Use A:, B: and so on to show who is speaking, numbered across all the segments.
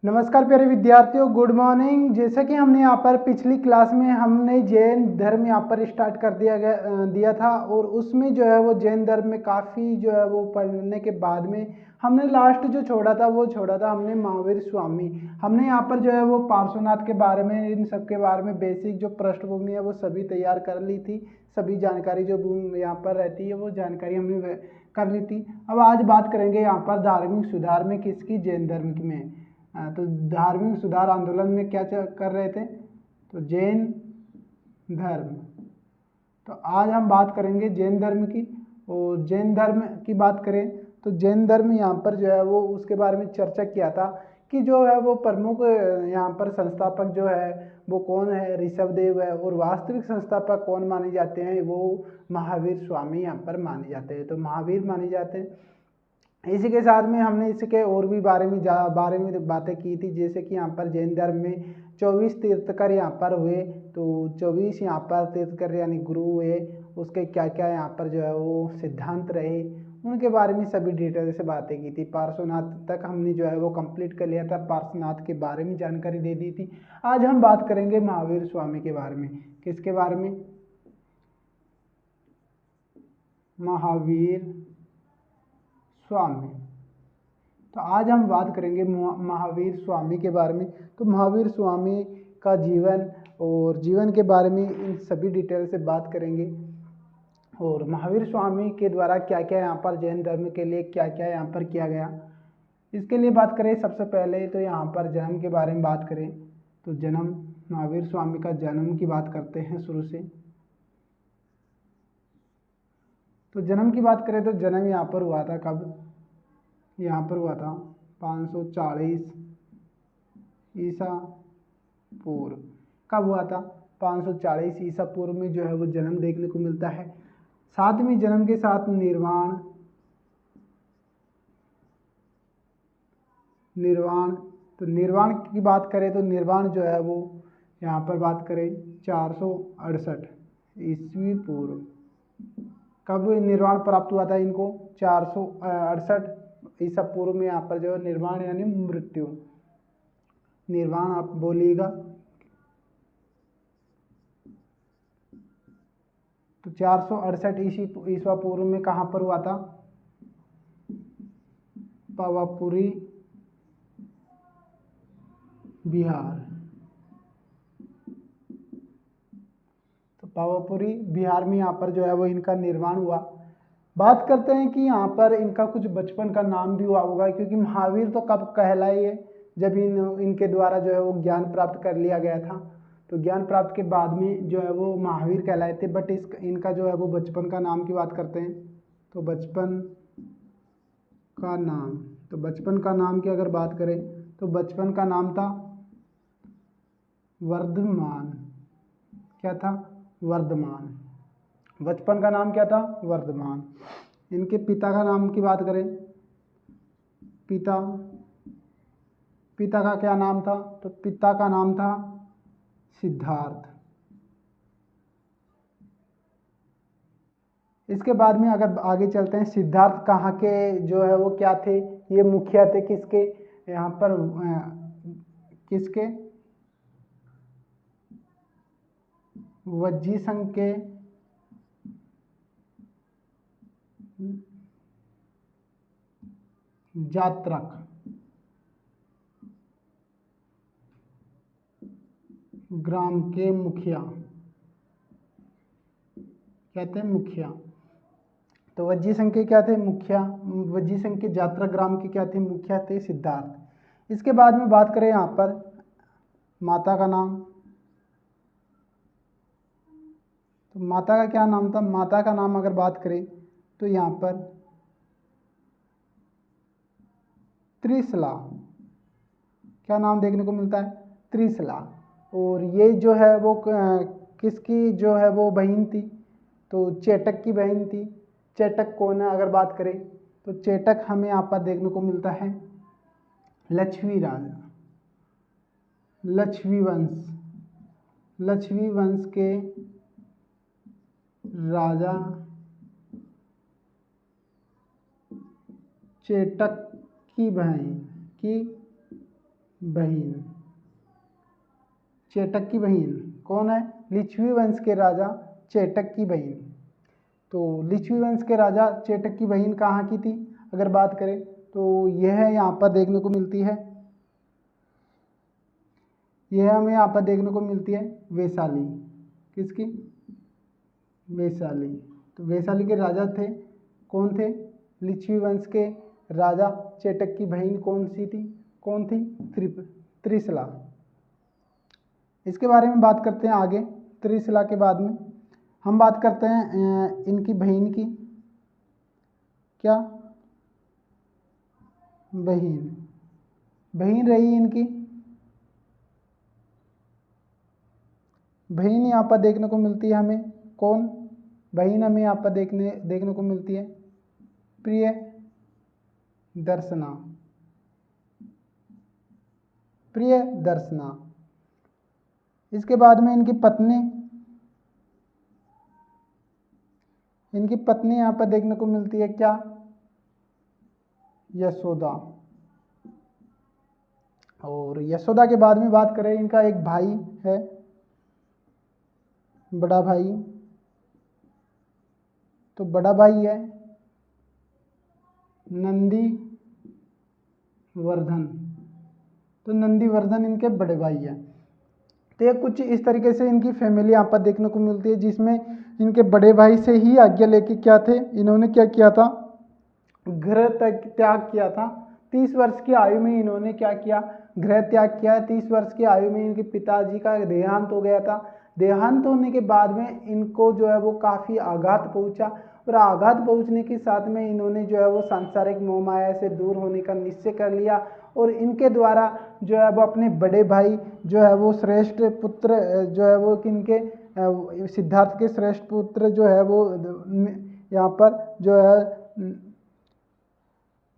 A: नमस्कार प्यारे विद्यार्थियों, गुड मॉर्निंग। जैसा कि हमने यहाँ पर पिछली क्लास में हमने जैन धर्म यहाँ पर स्टार्ट कर दिया था और उसमें जो है वो जैन धर्म में काफ़ी जो है वो पढ़ने के बाद में हमने लास्ट जो छोड़ा था हमने महावीर स्वामी। हमने यहाँ पर जो है वो पार्श्वनाथ के बारे में, इन सब के बारे में बेसिक जो पृष्ठभूमि है वो सभी तैयार कर ली थी। सभी जानकारी जो यहाँ पर रहती है वो जानकारी हमने कर ली थी। अब आज बात करेंगे यहाँ पर धार्मिक सुधार में किसकी, जैन धर्म में। तो धार्मिक सुधार आंदोलन में क्या कर रहे थे, तो जैन धर्म। तो आज हम बात करेंगे जैन धर्म की। और जैन धर्म की बात करें तो जैन धर्म यहाँ पर जो है वो उसके बारे में चर्चा किया था कि जो है वो प्रमुख यहाँ पर संस्थापक जो है वो कौन है, ऋषभदेव है। और वास्तविक संस्थापक कौन माने जाते हैं, वो महावीर स्वामी यहाँ पर माने जाते हैं। तो महावीर माने जाते हैं। इसी के साथ में हमने इसके और भी बारे में बातें की थी, जैसे कि यहाँ पर जैन धर्म में 24 तीर्थकर यहाँ पर हुए। तो 24 यहाँ पर तीर्थकर यानी गुरु हुए, उसके क्या क्या यहाँ पर जो है वो सिद्धांत रहे, उनके बारे में सभी डिटेल से बातें की थी। पार्श्वनाथ तक हमने जो है वो कंप्लीट कर लिया था, पार्श्वनाथ के बारे में जानकारी दे दी थी। आज हम बात करेंगे महावीर स्वामी के बारे में। किसके बारे में, महावीर स्वामी। तो आज हम बात करेंगे महावीर स्वामी के बारे में। तो महावीर स्वामी का जीवन और जीवन के बारे में इन सभी डिटेल से बात करेंगे। और महावीर स्वामी के द्वारा क्या क्या यहाँ पर जैन धर्म के लिए क्या क्या यहाँ पर किया गया, इसके लिए बात करें। सबसे पहले तो यहाँ पर जन्म के बारे में बात करें तो जन्म, महावीर स्वामी का जन्म की बात करते हैं शुरू से। तो जन्म की बात करें तो जन्म यहाँ पर हुआ था कब, यहाँ पर हुआ था 540 ईसा पूर्व। कब हुआ था, 540 ईसा पूर्व में जो है वो जन्म देखने को मिलता है। साथ में जन्म के साथ निर्वाण। तो निर्वाण की बात करें तो निर्वाण जो है वो यहाँ पर बात करें 468 ईस्वी पूर्व। कब निर्वाण प्राप्त हुआ था इनको, 468 ईसा पूर्व में यहाँ पर जो है निर्वाण यानी मृत्यु। निर्वाण आप बोलिएगा। तो 468 ईसा पूर्व में कहाँ पर हुआ था, पावापुरी बिहार। तो पावापुरी बिहार में यहाँ पर जो है वो इनका निर्माण हुआ। बात करते हैं कि यहाँ पर इनका कुछ बचपन का नाम भी हुआ होगा, क्योंकि महावीर तो कब कहलाए है, जब इनके द्वारा जो है वो ज्ञान प्राप्त कर लिया गया था। तो ज्ञान प्राप्त के बाद में जो है वो महावीर कहलाए थे। बट इनका जो है वो बचपन का नाम की बात करते हैं तो बचपन का नाम, तो बचपन का नाम की अगर बात करें तो बचपन का नाम था वर्धमान। क्या था, वर्धमान। बचपन का नाम क्या था, वर्धमान। इनके पिता का नाम की बात करें, पिता का क्या नाम था, तो पिता का नाम था सिद्धार्थ। इसके बाद में अगर आगे चलते हैं, सिद्धार्थ कहाँ के जो है वो क्या थे, ये मुखिया थे किसके, यहाँ पर किसके, वज्जी संघ के जात्रक, ग्राम के मुखिया कहते हैं, मुखिया। तो वज्जी संघ के क्या थे, मुखिया। वज्जी संघ के जात्रा ग्राम के क्या थे, मुखिया थे सिद्धार्थ। इसके बाद में बात करें यहाँ पर माता का नाम, तो माता का क्या नाम था, माता का नाम अगर बात करें तो यहाँ पर त्रिशला, क्या नाम देखने को मिलता है, त्रिशला। और ये जो है वो किसकी जो है वो बहन थी, तो चेटक की बहन थी। चेटक कौन है अगर बात करें तो चेटक हमें यहाँ पर देखने को मिलता है लक्ष्मी राजा, लक्ष्मी वंश के राजा चेटक की बहन, चेटक की बहन कौन है? लिच्छवी वंश के राजा चेटक की बहन। तो लिच्छवी वंश के राजा चेटक की बहन कहाँ की थी अगर बात करें तो यह यहाँ पर देखने को मिलती है, यह हमें यहाँ पर देखने को मिलती है वैशाली। किसकी? वैशाली। तो वैशाली के राजा थे, कौन थे? लिच्छवी वंश के राजा चेटक की बहन कौन सी थी? कौन थी? त्रिशला। इसके बारे में बात करते हैं आगे। त्रिशला के बाद में हम बात करते हैं इनकी बहन की। क्या? बहन रही इनकी। बहन यहाँ पर देखने को मिलती है हमें, कौन? बहन हमें यहाँ पर देखने को मिलती है प्रिय दर्शना। प्रिय दर्शना। इसके बाद में इनकी पत्नी यहाँ पर देखने को मिलती है क्या? यशोदा। और यशोदा के बाद में बात करें, इनका एक भाई है, बड़ा भाई। तो बड़ा भाई है नंदी वर्धन। तो नंदी वर्धन इनके बड़े भाई हैं। तो ये कुछ इस तरीके से इनकी फैमिली यहाँ पर देखने को मिलती है, जिसमें इनके बड़े भाई से ही आज्ञा लेके क्या थे, इन्होंने क्या किया था? गृह त्याग किया था। 30 वर्ष की आयु में इन्होंने क्या किया? गृह त्याग किया। 30 वर्ष की आयु में इनके पिताजी का देहांत हो गया था। देहांत होने के बाद में इनको जो है वो काफ़ी आघात पहुंचा, और आघात पहुंचने के साथ में इन्होंने जो है वो सांसारिक मोह माया से दूर होने का निश्चय कर लिया, और इनके द्वारा जो है वो अपने बड़े भाई जो है वो श्रेष्ठ पुत्र जो है वो किनके, सिद्धार्थ के श्रेष्ठ पुत्र जो है वो यहाँ पर जो है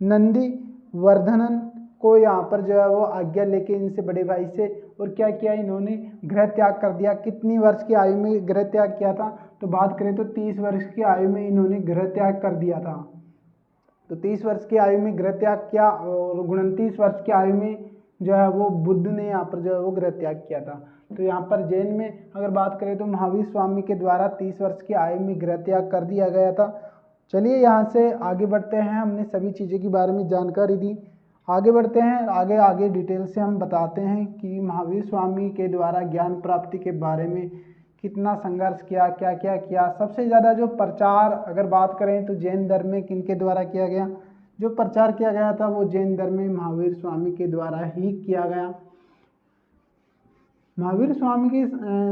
A: नंदी वर्धनन को यहाँ पर जो है वो आज्ञा लेके इनसे बड़े भाई से, और क्या किया? इन्होंने गृह त्याग कर दिया। कितनी वर्ष की आयु में गृह त्याग किया था? तो बात करें तो 30 वर्ष की आयु में इन्होंने गृह त्याग कर दिया था। तो 30 वर्ष की आयु में गृह त्याग किया, और 29 वर्ष की आयु में जो है वो बुद्ध ने यहाँ पर जो है वो गृह त्याग किया था। तो यहाँ पर जैन में अगर बात करें तो महावीर स्वामी के द्वारा 30 वर्ष की आयु में गृह त्याग कर दिया गया था। चलिए यहाँ से आगे बढ़ते हैं, हमने सभी चीज़ों के बारे में जानकारी दी। आगे बढ़ते हैं, आगे डिटेल से हम बताते हैं कि महावीर स्वामी के द्वारा ज्ञान प्राप्ति के बारे में कितना संघर्ष किया, क्या क्या किया। सबसे ज़्यादा जो प्रचार अगर बात करें तो जैन धर्म में किनके द्वारा किया गया? जो प्रचार किया गया था वो जैन धर्म में महावीर स्वामी के द्वारा ही किया गया। महावीर स्वामी के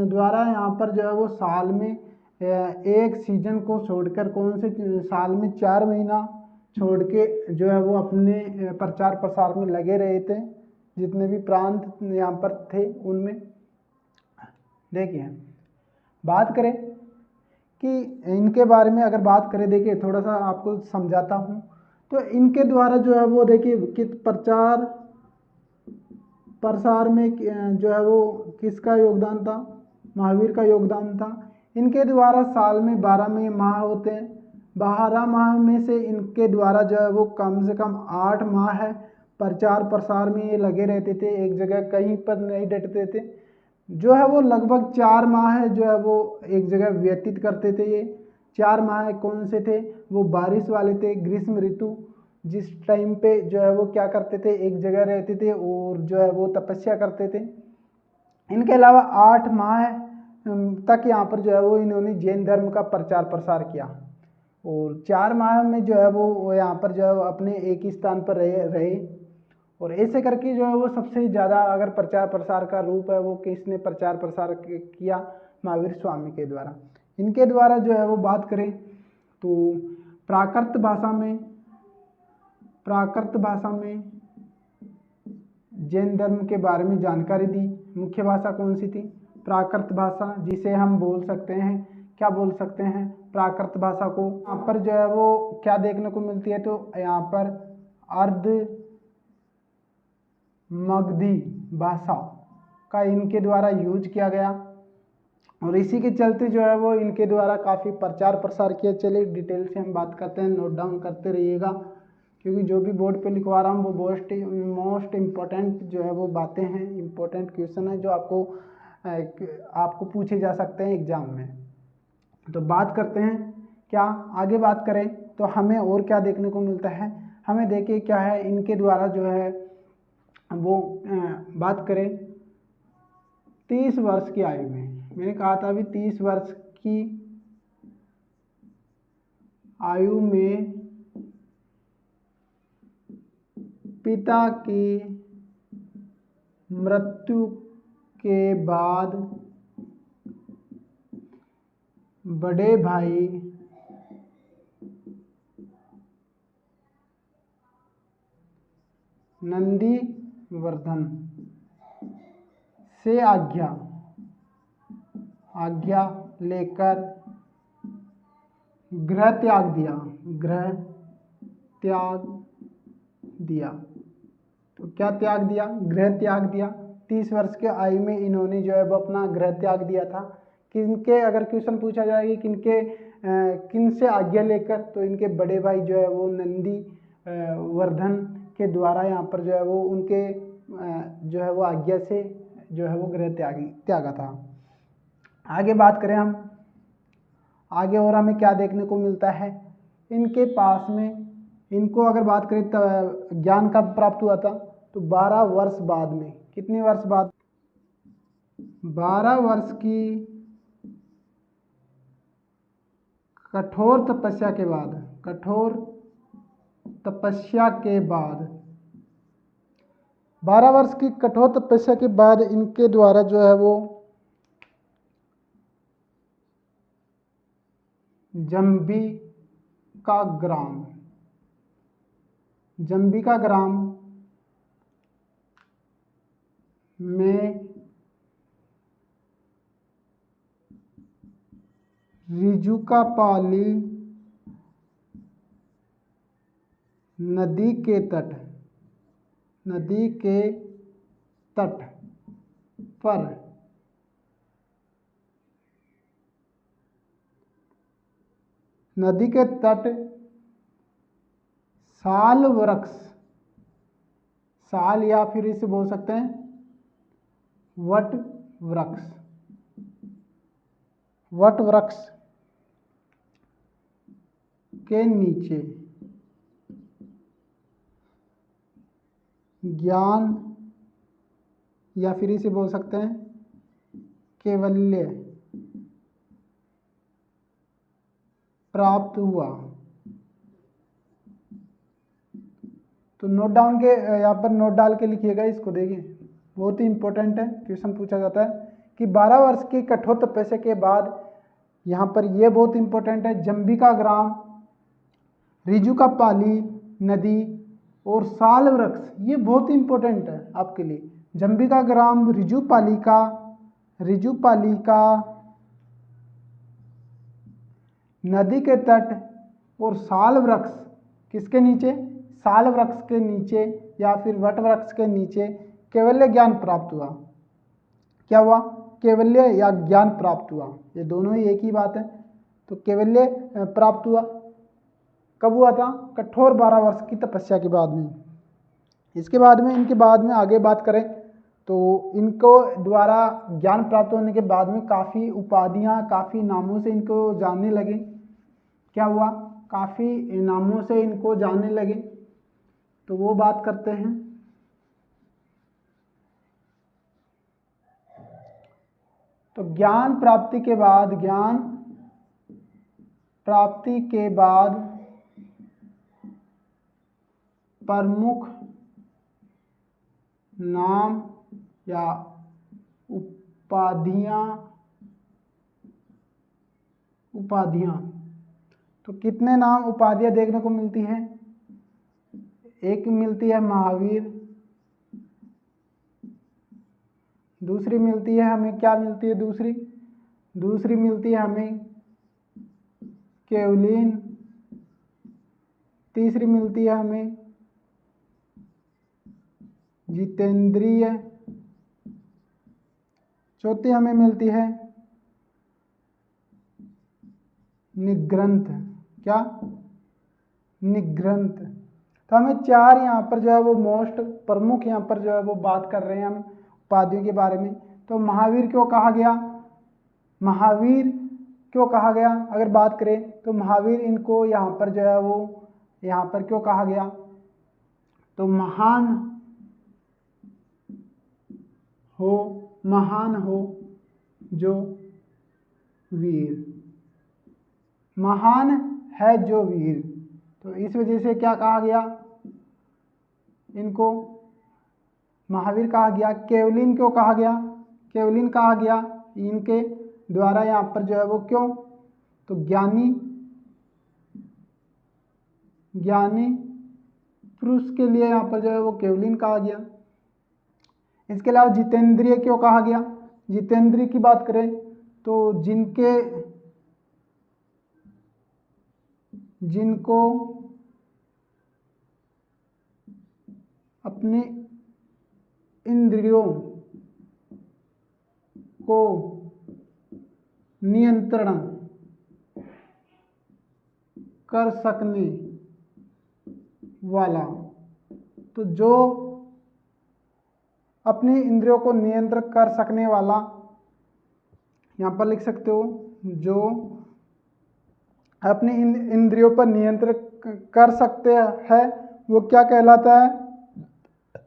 A: द्वारा यहाँ पर जो है वो साल में एक सीजन को छोड़कर, कौन से साल में 4 महीना छोड़ के जो है वो अपने प्रचार प्रसार में लगे रहे थे, जितने भी प्रांत यहाँ पर थे उनमें। देखिए बात करें कि इनके बारे में अगर बात करें, देखिए थोड़ा सा आपको समझाता हूँ। तो इनके द्वारा जो है वो देखिए कि प्रचार प्रसार में जो है वो किसका योगदान था? महावीर का योगदान था। इनके द्वारा साल में 12 माह होते हैं। 12 माह में से इनके द्वारा जो है वो कम से कम 8 माह है प्रचार प्रसार में ये लगे रहते थे, एक जगह कहीं पर नहीं डटते थे। जो है वो लगभग 4 माह जो है वो एक जगह व्यतीत करते थे। ये 4 माह कौन से थे? वो बारिश वाले थे, ग्रीष्म ऋतु, जिस टाइम पे जो है वो क्या करते थे, एक जगह रहते थे और जो है वो तपस्या करते थे। इनके अलावा 8 माह तक यहाँ पर जो है वो इन्होंने जैन धर्म का प्रचार प्रसार किया, और 4 माह में जो है वो यहाँ पर जो है वो अपने एक ही स्थान पर रहे। और ऐसे करके जो है वो सबसे ज़्यादा अगर प्रचार प्रसार का रूप है वो किसने प्रचार प्रसार किया? महावीर स्वामी के द्वारा। इनके द्वारा जो है वो बात करें तो प्राकृत भाषा में जैन धर्म के बारे में जानकारी दी। मुख्य भाषा कौन सी थी? प्राकृत भाषा, जिसे हम बोल सकते हैं, क्या बोल सकते हैं? प्राकृत भाषा को। यहाँ पर जो है वो क्या देखने को मिलती है? तो यहाँ पर अर्ध मगधी भाषा का इनके द्वारा यूज किया गया, और इसी के चलते जो है वो इनके द्वारा काफ़ी प्रचार प्रसार किया। चलिए डिटेल से हम बात करते हैं, नोट डाउन करते रहिएगा, क्योंकि जो भी बोर्ड पे लिखवा रहा हूँ वो मोस्ट इम्पोर्टेंट जो है वो बातें हैं, इम्पोर्टेंट क्वेश्चन है जो आपको पूछे जा सकते हैं एग्जाम में। तो बात करते हैं, क्या आगे बात करें तो हमें और क्या देखने को मिलता है। हमें देखिए क्या है इनके द्वारा जो है वो बात करें 30 वर्ष की आयु में, मैंने कहा था अभी 30 वर्ष की आयु में पिता की मृत्यु के बाद बड़े भाई नंदीवर्धन से आज्ञा लेकर गृह त्याग दिया। तो क्या त्याग दिया? गृह त्याग दिया। 30 वर्ष के आयु में इन्होंने जो है वो अपना गृह त्याग दिया था। किनके, अगर क्वेश्चन पूछा जाए कि किन से आज्ञा लेकर, तो इनके बड़े भाई जो है वो नंदी वर्धन के द्वारा यहाँ पर जो है वो उनके जो है वो आज्ञा से जो है वो गृह त्यागा था। आगे बात करें हम, आगे और हमें क्या देखने को मिलता है इनके पास में। इनको अगर बात करें तो ज्ञान कब प्राप्त हुआ था, तो 12 वर्ष बाद में। कितने वर्ष बाद? 12 वर्ष की कठोर तपस्या के बाद 12 वर्ष की कठोर तपस्या के बाद इनके द्वारा जो है वो जंबिका ग्राम में रिजुकापाली नदी के तट पर साल या फिर इसे बोल सकते हैं वट वृक्ष के नीचे ज्ञान, या फिर इसे बोल सकते हैं कैवल्य प्राप्त हुआ। तो नोट डाउन के यहाँ पर नोट डाल के लिखिएगा इसको, देखिए बहुत ही इंपॉर्टेंट है, क्वेश्चन पूछा जाता है कि 12 वर्ष की कठोर तपस्या के बाद, यहाँ पर ये बहुत इंपॉर्टेंट है, जंबिका ग्राम, रिजुकापाली नदी और साल वृक्ष, ये बहुत इंपॉर्टेंट है आपके लिए। जंबिका ग्राम, रिजुपालिका नदी के तट और साल वृक्ष किसके नीचे? साल वृक्ष के नीचे या फिर वट वृक्ष के नीचे कैवल्य ज्ञान प्राप्त हुआ। क्या हुआ? कैवल्य या ज्ञान प्राप्त हुआ, ये दोनों ही एक ही बात है। तो कैवल्य प्राप्त हुआ कब हुआ था? कठोर 12 वर्ष की तपस्या के बाद में। इनके बाद में आगे बात करें तो इनको द्वारा ज्ञान प्राप्त होने के बाद में काफ़ी उपाधियाँ, काफ़ी नामों से इनको जानने लगे। क्या हुआ? काफ़ी नामों से इनको जानने लगे। तो वो बात करते हैं। तो ज्ञान प्राप्ति के बाद प्रमुख नाम या उपाधियां, तो कितने नाम उपाधियां देखने को मिलती है? एक मिलती है महावीर, दूसरी मिलती है हमें, क्या मिलती है दूसरी मिलती है हमें केवलीन, तीसरी मिलती है हमें जितेंद्रिय, चौथी हमें मिलती है निग्रंथ। क्या? निग्रंथ। तो हमें चार यहाँ पर जो है वो मोस्ट प्रमुख यहाँ पर जो है वो बात कर रहे हैं हम उपाधियों के बारे में। तो महावीर क्यों कहा गया, महावीर क्यों कहा गया, अगर बात करें तो महावीर इनको यहाँ पर जो है वो यहाँ पर क्यों कहा गया, तो महान हो जो वीर, महान है जो वीर, तो इस वजह से क्या कहा गया, इनको महावीर कहा गया। केवलिन क्यों कहा गया, केवलिन कहा गया इनके द्वारा यहाँ पर जो है वो क्यों, तो ज्ञानी पुरुष के लिए यहाँ पर जो है वो केवलिन कहा गया। इसके अलावा जितेंद्रिय क्यों कहा गया, जितेंद्रिय की बात करें तो जिनको अपने इंद्रियों को नियंत्रण कर सकने वाला, तो जो अपनी इंद्रियों को नियंत्रण कर सकने वाला, यहाँ पर लिख सकते हो, जो अपनी इंद्रियों पर नियंत्रण कर सकते हैं वो क्या कहलाता है,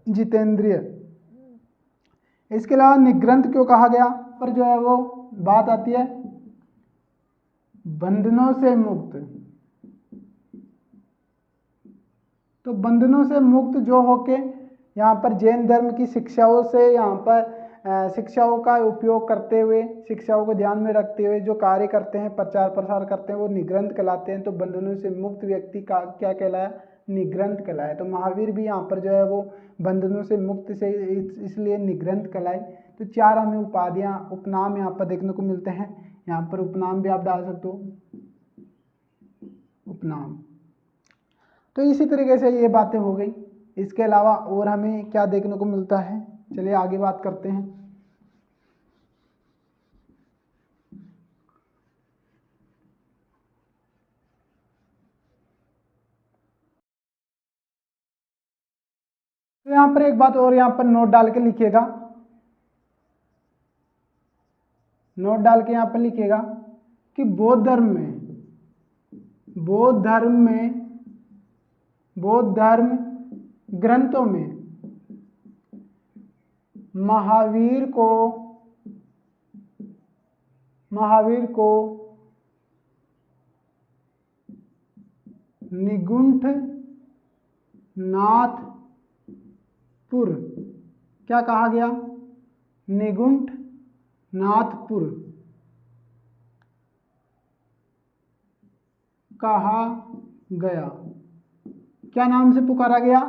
A: जितेंद्रिय। इसके अलावा निग्रंथ क्यों कहा गया, पर जो है वो बात आती है बंधनों से मुक्त, तो बंधनों से मुक्त जो होके यहाँ पर जैन धर्म की शिक्षाओं से यहाँ पर शिक्षाओं का उपयोग करते हुए, शिक्षाओं को ध्यान में रखते हुए जो कार्य करते हैं, प्रचार प्रसार करते हैं, वो निग्रंथ कहलाते हैं। तो बंधनों से मुक्त व्यक्ति का क्या कहलाया, निग्रंथ कहलाया। तो महावीर भी यहाँ पर जो है वो बंधनों से मुक्त से इसलिए निग्रंथ कहलाए। तो चार हमें उपाधियाँ, उपनाम यहाँ पर देखने को मिलते हैं। यहाँ पर उपनाम भी आप डाल सकते हो, उपनाम। तो इसी तरीके से ये बातें हो गई। इसके अलावा और हमें क्या देखने को मिलता है, चलिए आगे बात करते हैं। तो यहाँ पर एक बात और यहाँ पर नोट डाल के लिखिएगा, नोट डाल के यहाँ पर लिखिएगा कि बौद्ध धर्म ग्रंथों में महावीर को निगुंठ नाथपुर क्या कहा गया, निगुंठ नाथपुर कहा गया। क्या नाम से पुकारा गया,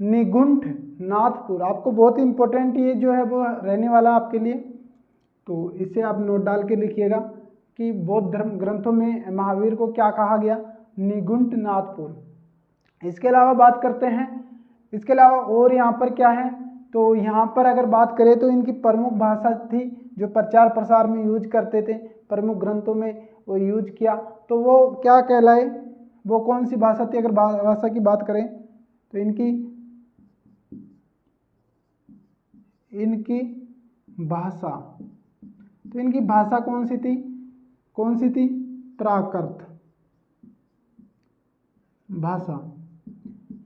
A: निगुंठ नाथपुर। आपको बहुत इंपॉर्टेंट ये जो है वो रहने वाला आपके लिए, तो इसे आप नोट डाल के लिखिएगा कि बौद्ध धर्म ग्रंथों में महावीर को क्या कहा गया, निगुंठ नाथपुर। इसके अलावा बात करते हैं, इसके अलावा और यहाँ पर क्या है, तो यहाँ पर अगर बात करें तो इनकी प्रमुख भाषा थी जो प्रचार प्रसार में यूज करते थे, प्रमुख ग्रंथों में वो यूज किया, तो वो क्या कहलाए, वो कौन सी भाषा थी। अगर भाषा की बात करें तो इनकी भाषा, तो इनकी भाषा कौन सी थी, प्राकृत भाषा,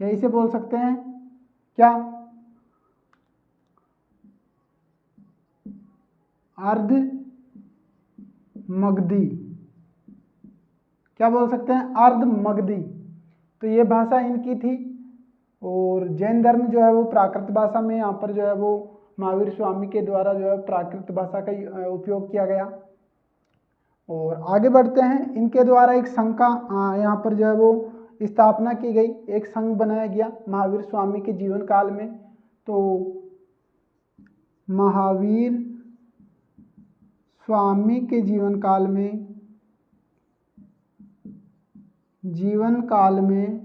A: या इसे बोल सकते हैं क्या, अर्ध मगधी, क्या बोल सकते हैं, अर्ध मगधी। तो ये भाषा इनकी थी। और जैन धर्म जो है वो प्राकृत भाषा में यहाँ पर जो है वो महावीर स्वामी के द्वारा जो है प्राकृत भाषा का उपयोग किया गया। और आगे बढ़ते हैं, इनके द्वारा एक संघ का यहाँ पर जो है वो स्थापना की गई, एक संघ बनाया गया महावीर स्वामी के जीवन काल में। तो महावीर स्वामी के जीवन काल में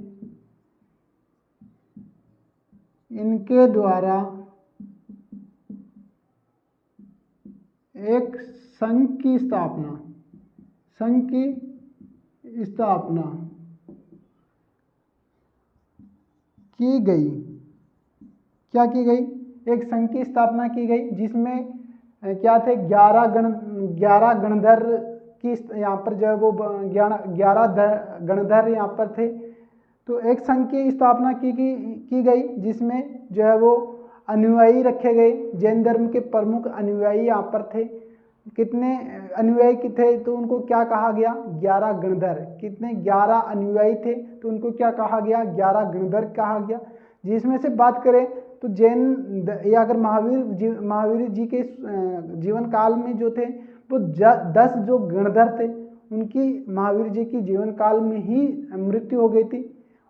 A: इनके द्वारा एक संघ की स्थापना की गई, क्या की गई, एक संघ की स्थापना की गई जिसमें क्या थे, 11 गणधर की यहाँ पर जो है वो 11 गणधर यहाँ पर थे। तो एक संघ की स्थापना की गई जिसमें जो है वो अनुयायी रखे गए, जैन धर्म के प्रमुख अनुयायी यहाँ पर थे। कितने अनुयायी थे तो उनको क्या कहा गया, 11 गणधर। कितने, 11 अनुयायी थे तो उनको क्या कहा गया, 11 गणधर कहा गया। जिसमें से बात करें तो जैन या अगर महावीर जी के जीवन काल में जो थे वो 10 जो गणधर थे उनकी महावीर जी की जीवन काल में ही मृत्यु हो गई थी,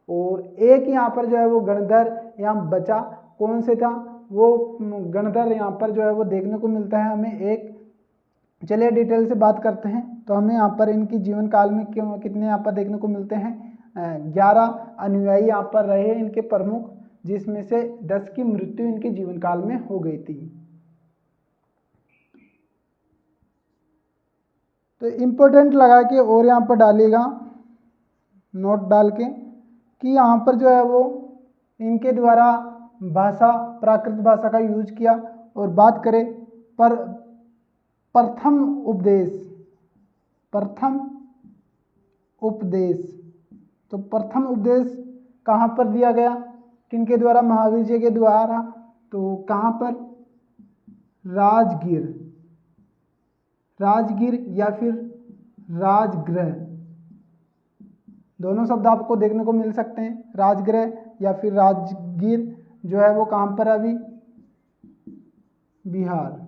A: और एक यहाँ पर जो है वो गणधर यहाँ बचा। कौन से था वो गणधर, यहाँ पर जो है वो देखने को मिलता है हमें एक। चलिए डिटेल से बात करते हैं। तो हमें यहाँ पर इनकी जीवन काल में क्यों कितने यहाँ पर देखने को मिलते हैं, 11 अनुयायी यहाँ पर रहे इनके प्रमुख, जिसमें से 10 की मृत्यु इनके जीवन काल में हो गई थी। तो इम्पोर्टेंट लगा के और यहाँ पर डालिएगा नोट डाल के कि यहाँ पर जो है वो इनके द्वारा भाषा, प्राकृत भाषा का यूज किया। और बात करें पर प्रथम उपदेश, तो प्रथम उपदेश कहाँ पर दिया गया, किनके द्वारा, महावीर जी के द्वारा। तो कहाँ पर, राजगीर या फिर राजगृह, दोनों शब्द आपको देखने को मिल सकते हैं, राजगृह या फिर राजगीर। जो है वो कहाँ पर, अभी बिहार।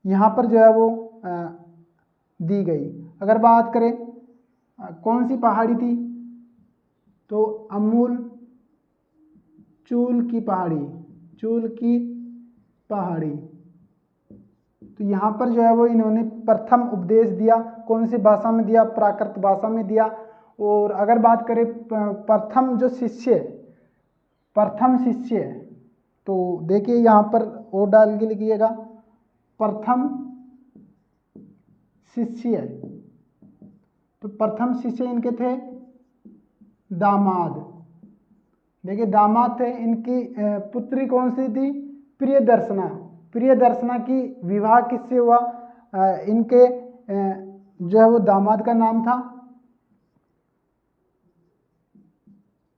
A: यहाँ पर जो है वो दी गई। अगर बात करें कौन सी पहाड़ी थी, तो अमूल चूल की पहाड़ी। तो यहाँ पर जो है वो इन्होंने प्रथम उपदेश दिया। कौन सी भाषा में दिया, प्राकृत भाषा में दिया। और अगर बात करें प्रथम शिष्य, तो देखिए यहाँ पर ओ डाल के लिखिएगा, प्रथम शिष्य। तो प्रथम शिष्य इनके थे दामाद। देखिए दामाद थे, इनकी पुत्री कौन सी थी, प्रियदर्शना की विवाह किससे हुआ, इनके जो है वो दामाद का नाम था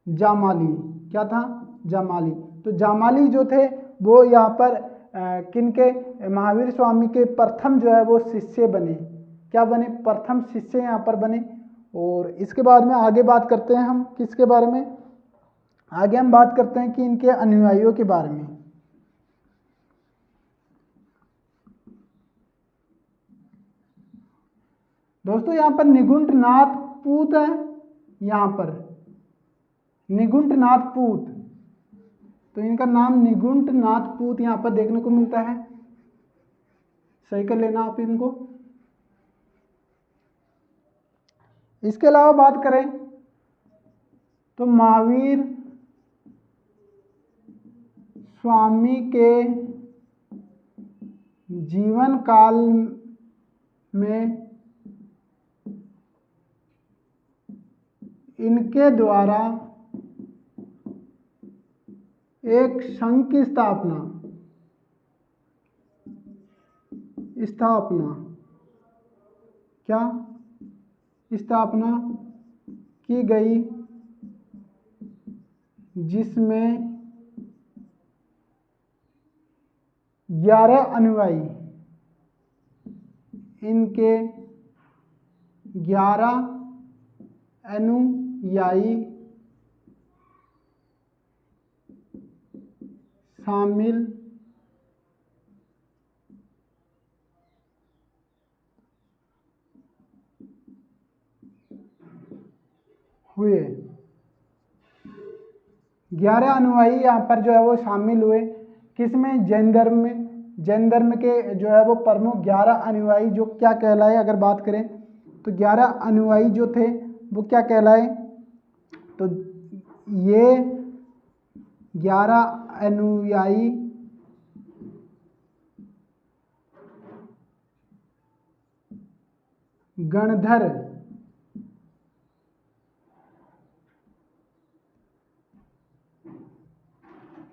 A: जामाली। क्या था, जामाली। तो जामाली जो थे वो यहाँ पर किनके, महावीर स्वामी के प्रथम जो है वो शिष्य बने। क्या बने, प्रथम शिष्य यहाँ पर बने। और इसके बाद में आगे बात करते हैं हम किसके बारे में, आगे हम बात करते हैं कि इनके अनुयायियों के बारे में। दोस्तों यहाँ पर निगुंठनाथ पूत है, यहाँ पर निगुंठनाथ पूत, तो इनका नाम निगुंठनाथ पूत यहाँ पर देखने को मिलता है। सही कर लेना आप इनको। इसके अलावा बात करें तो महावीर स्वामी के जीवन काल में इनके द्वारा एक संघ की स्थापना की गई, जिसमें 11 अनुयायी, इनके 11 अनुयायी शामिल हुए। 11 अनुयायी यहाँ पर जो है वो शामिल हुए, किसमें, जैन धर्म में। जैन धर्म के जो है वो प्रमुख 11 अनुयायी जो क्या कहलाए, अगर बात करें तो 11 अनुयायी जो थे वो क्या कहलाए, तो ये 11 अनुयायी गणधर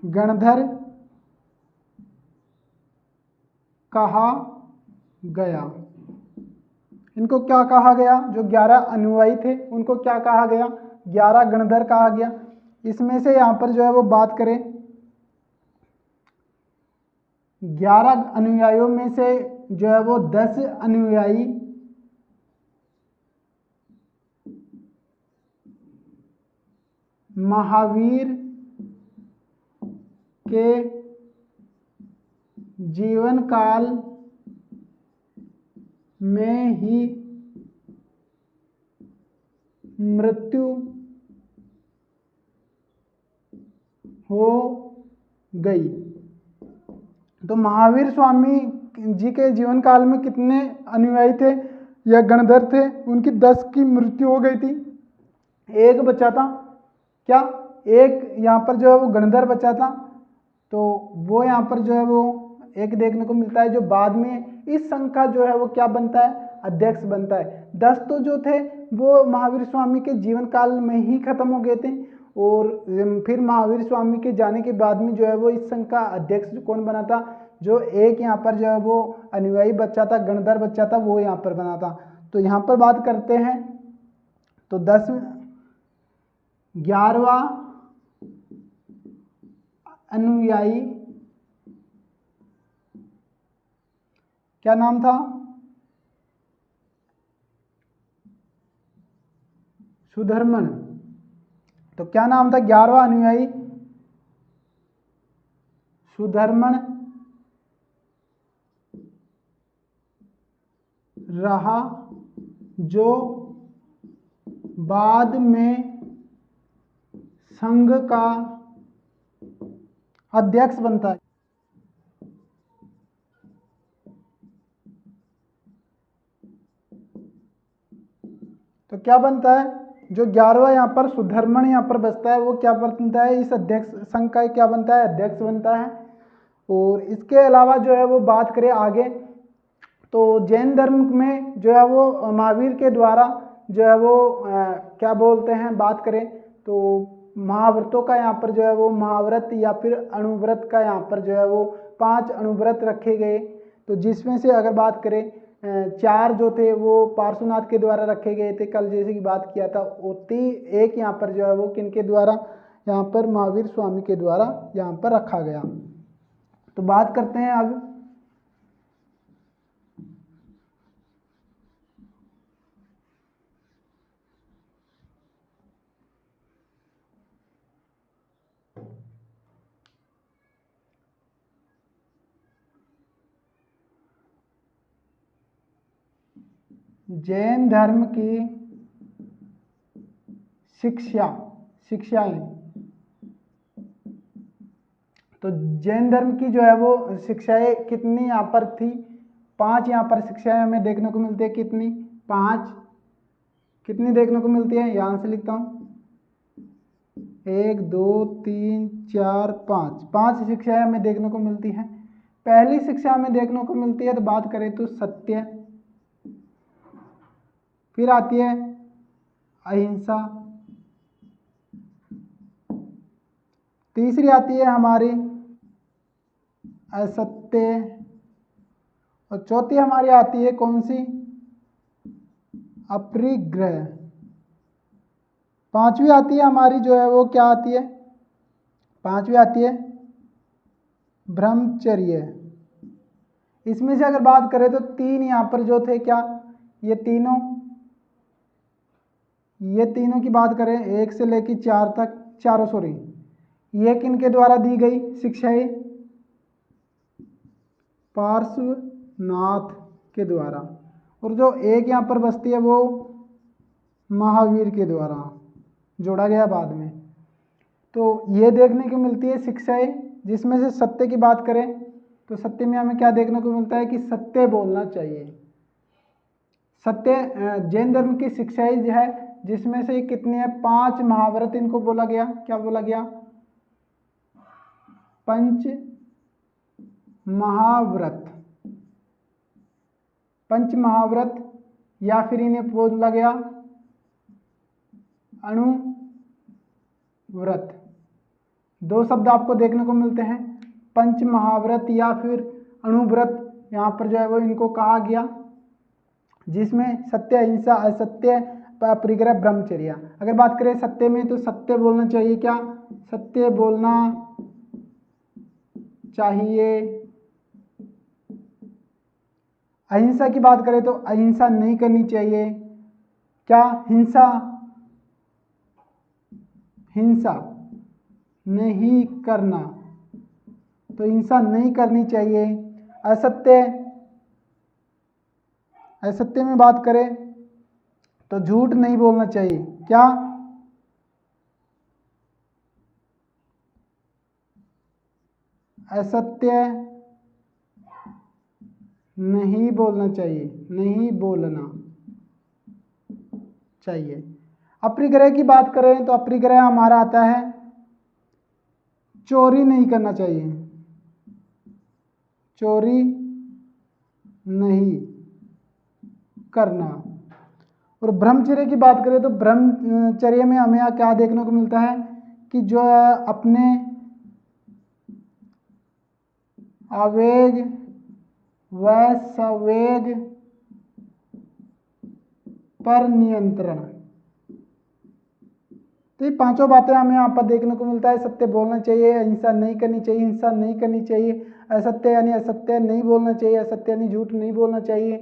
A: गणधर कहा गया। इनको क्या कहा गया? जो 11 अनुयायी थे उनको क्या कहा गया? 11 गणधर कहा गया। इसमें से यहाँ पर जो है वो बात करें, 11 अनुयायियों में से जो है वो 10 अनुयायी महावीर के जीवन काल में ही मृत्यु हो गई। तो महावीर स्वामी जी के जीवन काल में कितने अनुयायी थे या गणधर थे? उनकी 10 की मृत्यु हो गई थी, एक बचा था। क्या? एक यहाँ पर जो है वो गणधर बचा था। तो वो यहाँ पर जो है वो एक देखने को मिलता है, जो बाद में इस संघ का जो है वो क्या बनता है? अध्यक्ष बनता है। 10 तो जो थे वो महावीर स्वामी के जीवन काल में ही खत्म हो गए थे, और फिर महावीर स्वामी के जाने के बाद में जो है वो इस संघ का अध्यक्ष कौन बना था? जो एक यहाँ पर जो है वो अनुयायी बच्चा था, गणधर बच्चा था, वो यहाँ पर बना था। तो यहाँ पर बात करते हैं तो 11वां अनुयायी क्या नाम था? सुधर्मन। तो क्या नाम था 11वां अनुयायी? सुधर्मन रहा, जो बाद में संघ का अध्यक्ष बनता है। तो क्या बनता है? जो 11वां यहाँ पर सुधर्मन यहाँ पर बचता है, वो क्या बनता है? इस अध्यक्ष संघ का क्या बनता है? अध्यक्ष बनता है। और इसके अलावा जो है वो बात करें आगे, तो जैन धर्म में जो है वो महावीर के द्वारा जो है वो क्या बोलते हैं, बात करें तो महाव्रतों का यहाँ पर जो है वो महाव्रत या फिर अणुव्रत का यहाँ पर जो है वो 5 अणुव्रत रखे गए। तो जिसमें से अगर बात करें 4 जो थे वो पार्श्वनाथ के द्वारा रखे गए थे, कल जैसे कि बात किया था। और एक यहाँ पर जो है वो किनके द्वारा? यहाँ पर महावीर स्वामी के द्वारा यहाँ पर रखा गया। तो बात करते हैं अब जैन धर्म की शिक्षाएं। तो जैन धर्म की जो है वो शिक्षाएं कितनी यहाँ पर थी? 5 यहाँ पर शिक्षाएं हमें देखने को मिलती है। कितनी? 5। कितनी देखने को मिलती है? यहाँ से लिखता हूँ 1 2 3 4 5। 5 शिक्षाएं हमें देखने को मिलती हैं। पहली शिक्षा हमें देखने को मिलती है तो बात करें तो सत्य, फिर आती है अहिंसा, तीसरी आती है हमारी असत्य, और चौथी हमारी आती है कौन सी? अपरिग्रह। 5वीं आती है हमारी जो है वो क्या आती है? 5वीं आती है ब्रह्मचर्य। इसमें से अगर बात करें तो 3 यहाँ पर जो थे क्या? ये तीनों की बात करें 1 से लेकर 4 तक, चारों सॉरी, ये किनके द्वारा दी गई शिक्षाएं? पार्श्वनाथ के द्वारा। और जो एक यहाँ पर बसती है वो महावीर के द्वारा जोड़ा गया बाद में। तो ये देखने को मिलती है शिक्षाएं। जिसमें से सत्य की बात करें तो सत्य में हमें क्या देखने को मिलता है? कि सत्य बोलना चाहिए। सत्य जैन धर्म की शिक्षाएं जो है, जिसमें से कितनी है? 5 महाव्रत इनको बोला गया। क्या बोला गया? 5 महाव्रत। 5 महाव्रत या फिर इन्हें बोला गया अणुव्रत। दो शब्द आपको देखने को मिलते हैं, पंच महाव्रत या फिर अणुव्रत, यहाँ पर जो है वो इनको कहा गया, जिसमें सत्य, अहिंसा, असत्य, परिग्रह, ब्रह्मचर्य। अगर बात करें सत्य में तो सत्य बोलना चाहिए, क्या सत्य बोलना चाहिए। अहिंसा की बात करें तो अहिंसा नहीं करनी चाहिए, क्या हिंसा, हिंसा नहीं करना, तो हिंसा नहीं करनी चाहिए। असत्य, असत्य में बात करें तो झूठ नहीं बोलना चाहिए, क्या असत्य नहीं बोलना चाहिए, नहीं बोलना चाहिए। अपरिग्रह की बात करें तो अपरिग्रह हमारा आता है चोरी नहीं करना चाहिए, चोरी नहीं करना। और ब्रह्मचर्य की बात करें तो ब्रह्मचर्य में हमें क्या देखने को मिलता है कि जो है अपने आवेग व संवेग पर नियंत्रण। तो ये पांचों बातें हमें यहाँ पर देखने को मिलता है। सत्य बोलना चाहिए, अहिंसा नहीं करनी चाहिए, हिंसा नहीं करनी चाहिए, असत्य यानी असत्य नहीं बोलना चाहिए, असत्य यानी झूठ नहीं बोलना चाहिए,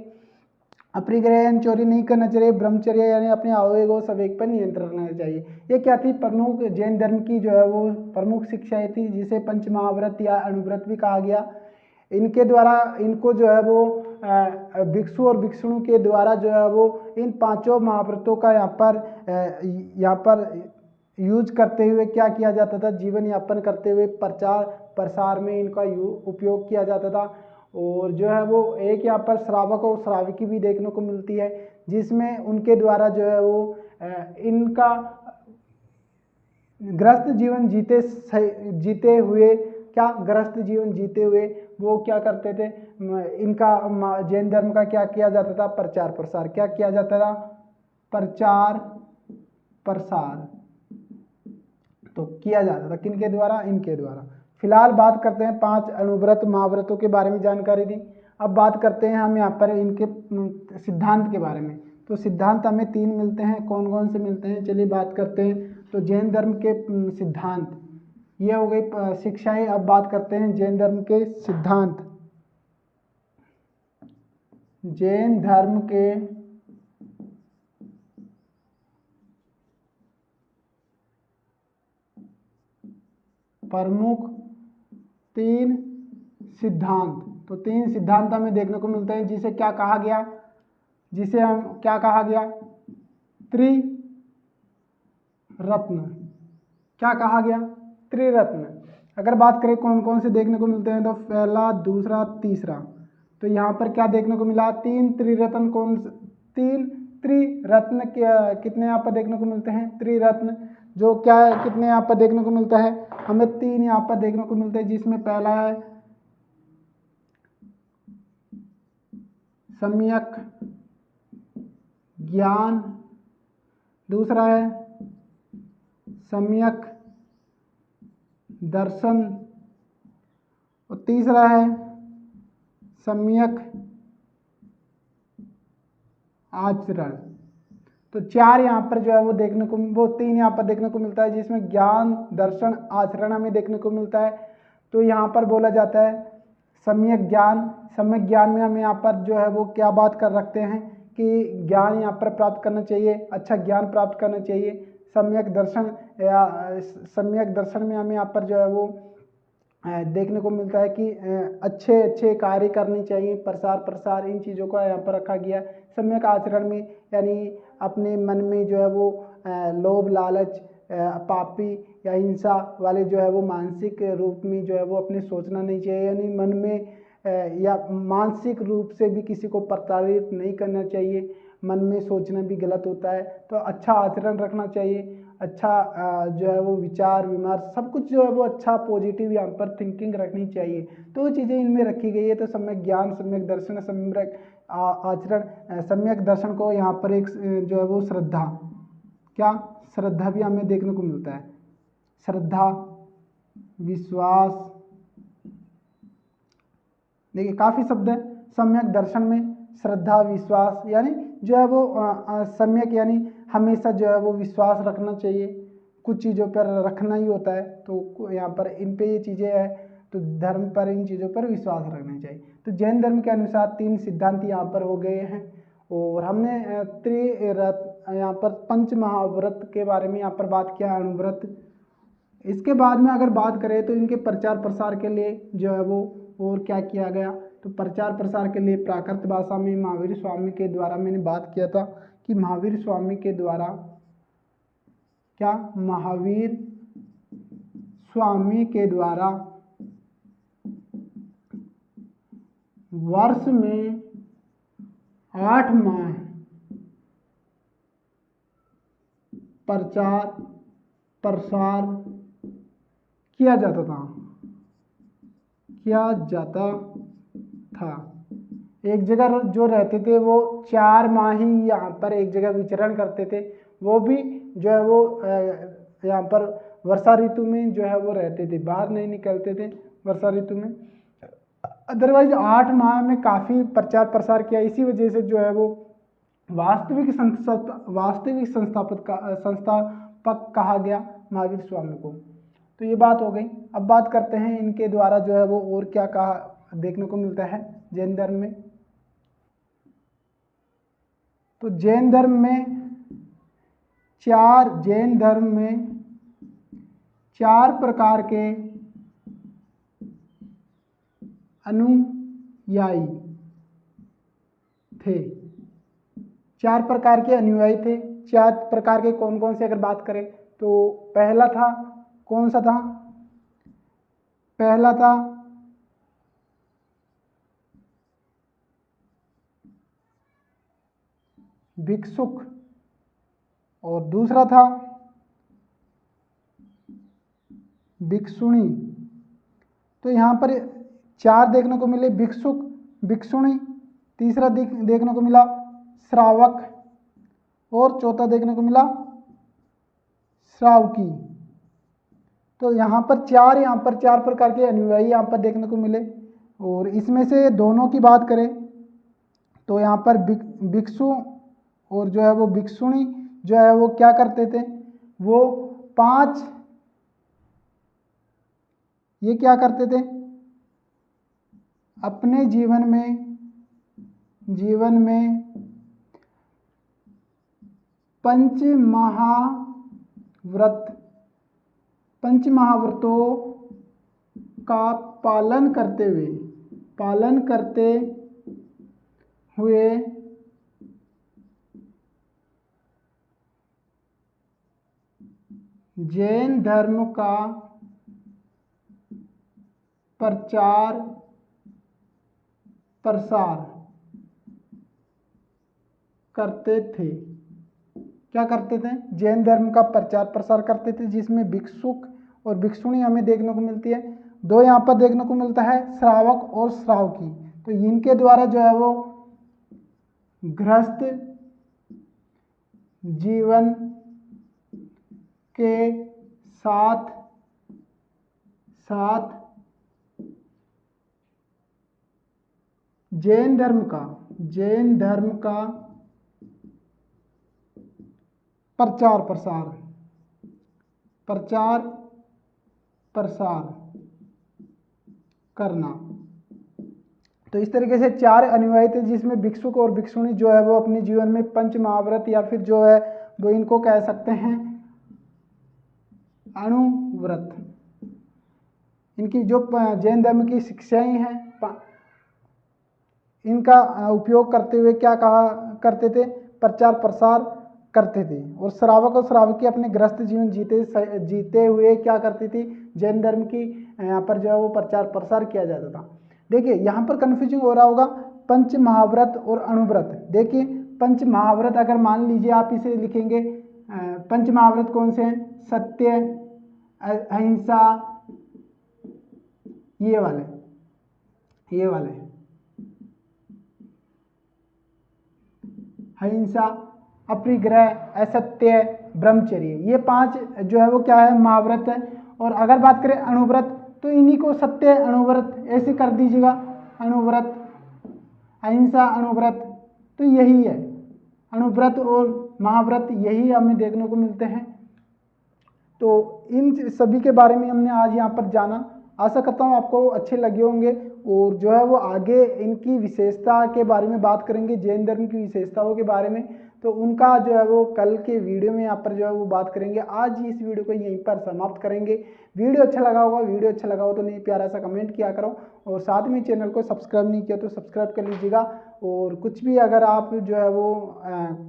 A: अपरिग्रह यानी चोरी नहीं करना चाहिए, ब्रह्मचर्य यानी अपने आवेग और संवेग पर नियंत्रण रखना चाहिए। ये क्या थी, प्रमुख जैन धर्म की जो है वो प्रमुख शिक्षाएं थी, जिसे पंच महाव्रत या अणुव्रत भी कहा गया। इनके द्वारा, इनको जो है वो भिक्षु और भिक्षुणियों के द्वारा जो है वो इन पांचों महाव्रतों का यहाँ पर यूज करते हुए क्या किया जाता था, जीवन यापन करते हुए प्रचार प्रसार में इनका उपयोग किया जाता था। और जो है वो एक यहाँ पर श्रावक और श्राविकी भी देखने को मिलती है, जिसमें उनके द्वारा जो है वो इनका ग्रस्त जीवन जीते हुए, क्या ग्रस्त जीवन जीते हुए वो क्या करते थे, इनका जैन धर्म का क्या किया जाता था, प्रचार प्रसार, क्या किया जाता था, प्रचार प्रसार तो किया जाता था। किनके द्वारा, इनके द्वारा। फिलहाल बात करते हैं 5 अणुव्रत महाव्रतों के बारे में जानकारी दी। अब बात करते हैं हम यहाँ पर इनके सिद्धांत के बारे में। तो सिद्धांत हमें 3 मिलते हैं, कौन कौन से मिलते हैं, चलिए बात करते हैं। तो जैन धर्म के सिद्धांत, ये हो गई शिक्षाएं। अब बात करते हैं जैन धर्म के सिद्धांत। जैन धर्म के प्रमुख 3 सिद्धांत। तो 3 सिद्धांत हमें देखने को मिलते हैं, जिसे क्या कहा गया, जिसे हम क्या कहा गया, त्रिरत्न। क्या कहा गया, त्रिरत्न। अगर बात करें कौन कौन से देखने को मिलते हैं, तो पहला, दूसरा, तीसरा। तो यहाँ पर क्या देखने को मिला, 3 त्रिरत्न। कौन 3 त्रिरत्न कितने यहाँ पर देखने को मिलते हैं, त्रिरत्न जो क्या है, कितने यहाँ पर देखने को मिलता है, हमें 3 यहाँ पर देखने को मिलते हैं, जिसमें पहला है सम्यक ज्ञान, दूसरा है सम्यक दर्शन, और तीसरा है सम्यक आचरण। तो 4 यहाँ पर जो है वो देखने को, वो 3 यहाँ पर देखने को मिलता है, जिसमें ज्ञान, दर्शन, आचरण हमें देखने को मिलता है। तो यहाँ पर बोला जाता है सम्यक ज्ञान। सम्यक ज्ञान में हम यहाँ पर जो है वो क्या बात कर रखते हैं कि ज्ञान यहाँ पर प्राप्त करना चाहिए, अच्छा ज्ञान प्राप्त करना चाहिए। सम्यक दर्शन या सम्यक दर्शन में हमें यहाँ पर जो है वो देखने को मिलता है कि अच्छे अच्छे कार्य करने चाहिए, प्रसार प्रसार, इन चीज़ों का यहाँ पर रखा गया। सम्यक आचरण में यानी अपने मन में जो है वो लोभ, लालच, पापी या हिंसा वाले जो है वो मानसिक रूप में जो है वो अपने सोचना नहीं चाहिए, यानी मन में या मानसिक रूप से भी किसी को प्रताड़ित नहीं करना चाहिए। मन में सोचना भी गलत होता है, तो अच्छा आचरण रखना चाहिए, अच्छा जो है वो विचार विमर्श सब कुछ जो है वो अच्छा पॉजिटिव यहाँ पर थिंकिंग रखनी चाहिए। तो वो चीज़ें इनमें रखी गई है। तो सम्यक ज्ञान, सम्यक दर्शन, सम्यक आचरण। सम्यक दर्शन को यहाँ पर एक जो है वो श्रद्धा, क्या श्रद्धा भी हमें देखने को मिलता है। श्रद्धा विश्वास, देखिए काफी शब्द है। सम्यक दर्शन में श्रद्धा, विश्वास, यानी जो है वो सम्यक यानी हमेशा जो है वो विश्वास रखना चाहिए, कुछ चीज़ों पर रखना ही होता है। तो यहाँ पर इन पे ये चीज़ें है, तो धर्म पर इन चीज़ों पर विश्वास रखना चाहिए। तो जैन धर्म के अनुसार 3 सिद्धांत यहाँ पर हो गए हैं। और हमने त्रिरत्न यहाँ पर पंच महाव्रत के बारे में यहाँ पर बात किया, अणुव्रत। इसके बाद में अगर बात करें तो इनके प्रचार प्रसार के लिए जो है वो और क्या किया गया, तो प्रचार प्रसार के लिए प्राकृत भाषा में महावीर स्वामी के द्वारा, मैंने बात किया था कि महावीर स्वामी के द्वारा क्या, महावीर स्वामी के द्वारा वर्ष में 8 माह प्रचार प्रसार किया जाता था। एक जगह जो रहते थे वो 4 माह ही यहाँ पर एक जगह विचरण करते थे, वो भी जो है वो यहाँ पर वर्षा ऋतु में जो है वो रहते थे, बाहर नहीं निकलते थे वर्षा ऋतु में। अदरवाइज 8 माह में काफ़ी प्रचार प्रसार किया, इसी वजह से जो है वो वास्तविक संस्थापक कहा गया महावीर स्वामी को। तो ये बात हो गई। अब बात करते हैं इनके द्वारा जो है वो और क्या कहा देखने को मिलता है जैन धर्म में। तो जैन धर्म में 4 प्रकार के अनुयायी थे। 4 प्रकार के अनुयायी थे। 4 प्रकार के कौन कौन से अगर बात करें तो पहला था, कौन सा था, पहला था भिक्षुक और दूसरा था भिक्षुणी। तो यहाँ पर 4 देखने को मिले, भिक्षुक, भिक्षुणी, तीसरा देखने को मिला श्रावक और चौथा देखने को मिला श्रावकी। तो यहाँ पर 4 प्रकार के अनुयायी यहाँ पर देखने को मिले। और इसमें से दोनों की बात करें तो यहाँ पर भिक्षु और जो है वो भिक्षुणी जो है वो क्या करते थे, वो 5 ये क्या करते थे, अपने जीवन में पंच महाव्रतों का पालन करते हुए जैन धर्म का प्रचार प्रसार करते थे। क्या करते थे, जैन धर्म का प्रचार प्रसार करते थे, जिसमें भिक्षुक और भिक्षुणी हमें देखने को मिलती है। 2 यहाँ पर देखने को मिलता है श्रावक और श्रावकी। तो इनके द्वारा जो है वो गृहस्थ जीवन के साथ जैन धर्म का प्रचार प्रसार करना। तो इस तरीके से 4 अनुयायी थे, जिसमें भिक्षुक और भिक्षुणी जो है वो अपने जीवन में पंच महाव्रत या फिर जो है वो इनको कह सकते हैं अणुव्रत, इनकी जो जैन धर्म की शिक्षाएं हैं इनका उपयोग करते हुए क्या कहा करते थे, प्रचार प्रसार करते थे। और श्रावक और श्रावकी अपने गृहस्थ जीवन जीते हुए क्या करती थी, जैन धर्म की यहाँ पर जो है वो प्रचार प्रसार किया जाता था। देखिए यहाँ पर कन्फ्यूजिंग हो रहा होगा पंच महाव्रत और अणुव्रत। देखिए पंच महाव्रत अगर मान लीजिए आप इसे लिखेंगे, पंच महाव्रत कौन से हैं, सत्य, अहिंसा, ये वाले अहिंसा, अपरिग्रह, असत्य, ब्रह्मचर्य, ये 5 जो है वो क्या है, महाव्रत है। और अगर बात करें अणुव्रत तो इन्हीं को सत्य, अणुव्रत ऐसे कर दीजिएगा, अणुव्रत, अहिंसा, अणुव्रत, तो यही है अणुव्रत और महाव्रत, यही हमें देखने को मिलते हैं। तो इन सभी के बारे में हमने आज यहाँ पर जाना। आशा करता हूँ आपको अच्छे लगे होंगे और जो है वो आगे इनकी विशेषता के बारे में बात करेंगे, जैन धर्म की विशेषताओं के बारे में, तो उनका जो है वो कल के वीडियो में यहाँ पर जो है वो बात करेंगे। आज इस वीडियो को यहीं पर समाप्त करेंगे। वीडियो अच्छा लगा होगा, वीडियो अच्छा लगा हो तो नहीं प्यारा सा कमेंट किया करो और साथ में चैनल को सब्सक्राइब नहीं किया तो सब्सक्राइब कर लीजिएगा। और कुछ भी अगर आप जो है वो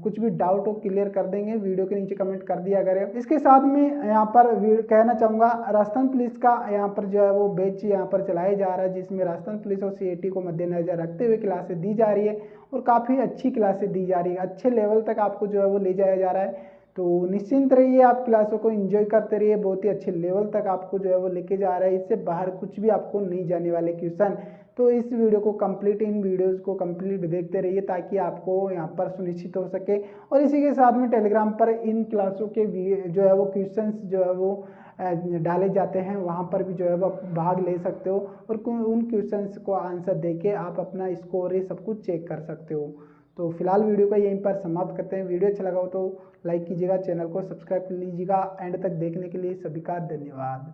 A: कुछ भी डाउट हो क्लियर कर देंगे, वीडियो के नीचे कमेंट कर दिया करें। इसके साथ में यहाँ पर कहना चाहूँगा, राजस्थान पुलिस का यहाँ पर जो है वो बैच यहाँ पर चलाया जा रहा है, जिसमें राजस्थान पुलिस और सीएटी को मद्देनजर रखते हुए क्लासेस दी जा रही है और काफ़ी अच्छी क्लासेस दी जा रही है, अच्छे लेवल तक आपको जो है वो ले जाया जा रहा है। तो निश्चिंत रहिए, आप क्लासों को एंजॉय करते रहिए, बहुत ही अच्छे लेवल तक आपको जो है वो लेके जा रहा है, इससे बाहर कुछ भी आपको नहीं जाने वाले क्वेश्चन। तो इस वीडियो को कंप्लीट, इन वीडियोस को कंप्लीट देखते रहिए ताकि आपको यहाँ पर सुनिश्चित हो सके। और इसी के साथ में टेलीग्राम पर इन क्लासों के जो है वो क्वेश्चंस जो है वो डाले जाते हैं, वहाँ पर भी जो है वो भाग ले सकते हो और उन क्वेश्चंस को आंसर देके आप अपना स्कोर ये सब कुछ चेक कर सकते हो। तो फिलहाल वीडियो को यहीं पर समाप्त करते हैं। वीडियो अच्छा लगा हो तो लाइक कीजिएगा, चैनल को सब्सक्राइब कर लीजिएगा। एंड तक देखने के लिए सभी का धन्यवाद।